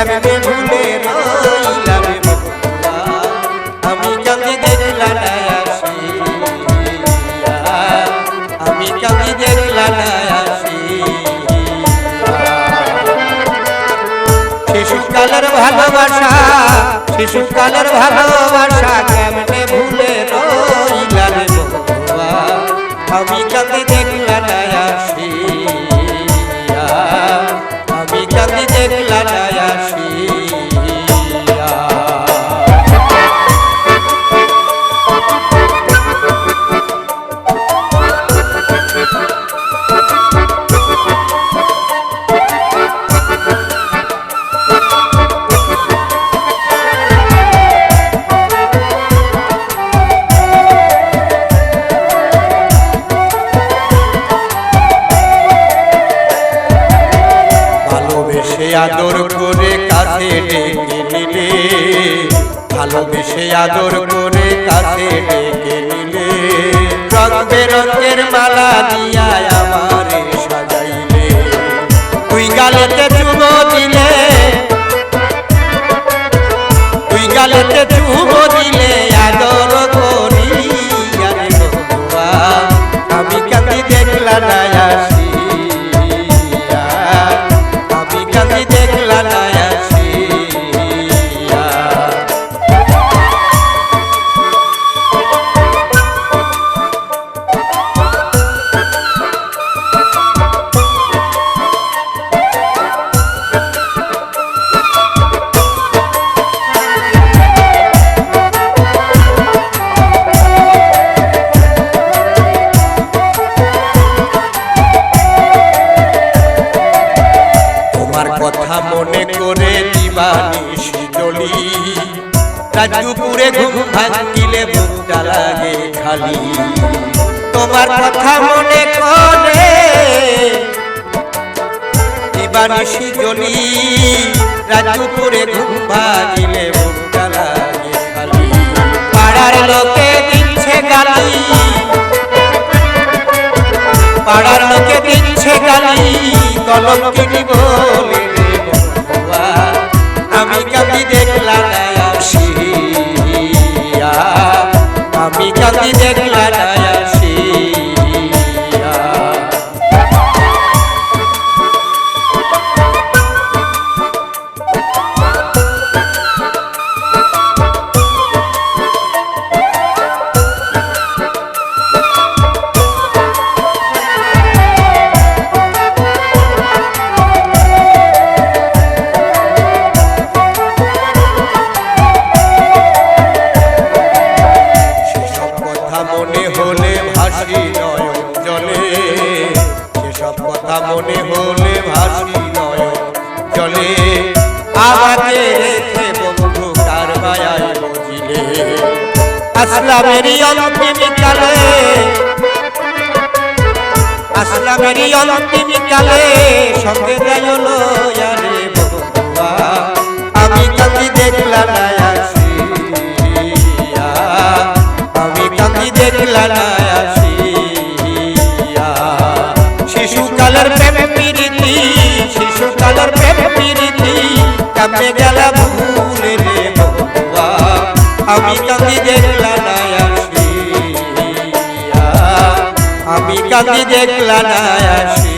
কেমনে ভুলে রইলাম বন্ধুয়া আমি কাঁদি দেখলা না আসিয়া আমি কাঁদি দেখলা না শিশুকালের ভালোবাসা শিশুকালের ভালোবাসা কেমনে ভুলে রইলাম বন্ধুয়া আমি কাঁদি দেখলা না আসিয়া আমি কাঁদি দেখলা না আসিয়া আদর করে কাছে ডেকে নিলে ভালোবেসে আদর করে কাছে ডেকে নিলে রং বেরঙের মালা দিয়া আমারে সাজাইলে তুই গালেতে চুমো দিলে তুই গালেতে চুমো দিলে আদর করি আরে বন্ধুয়া আমি কাঁদি দেখলা না কথা মনে করে দিবানিশি জ্বলি রাত দুপুরে ঘুম ভাঙিলে বুকটা লাগে খালি তোমার কথা মনে করে দিবানিশি জ্বলি রাত দুপুরে ঘুম ভাঙিলে বুকটা লাগে খালি পাড়ার লোকে দিচ্ছে গালি পাড়ার লোকে দিচ্ছে গালি কলঙ্কিনী বলে আমি কাঁদি দেখলা না আসিয়া আমি কাঁদি দেখলা না আসিয়া মনে হলে ভাসি নয়ন জলে সেসব কথা মনে হলে ভাসি নয়ন জলে আমাকে রেখে বন্ধু কার মায়ায় বুঝিলে আসলামেরই অন্তিম কালে আসলামেরই অন্তিম কালে সঙ্গে যাইলো আরে বন্ধুয়া আমি কাঁদি দেখলা না দেখলা না আসিয়া শিশুকালের প্রেম প্রীতি শিশুকালের প্রেম প্রীতি কেমনে গেল ভুলে রে বন্ধুয়া আমি কাঁদি দেখলা না আসিয়া আমি কাঁদি দেখলা না আসিয়া।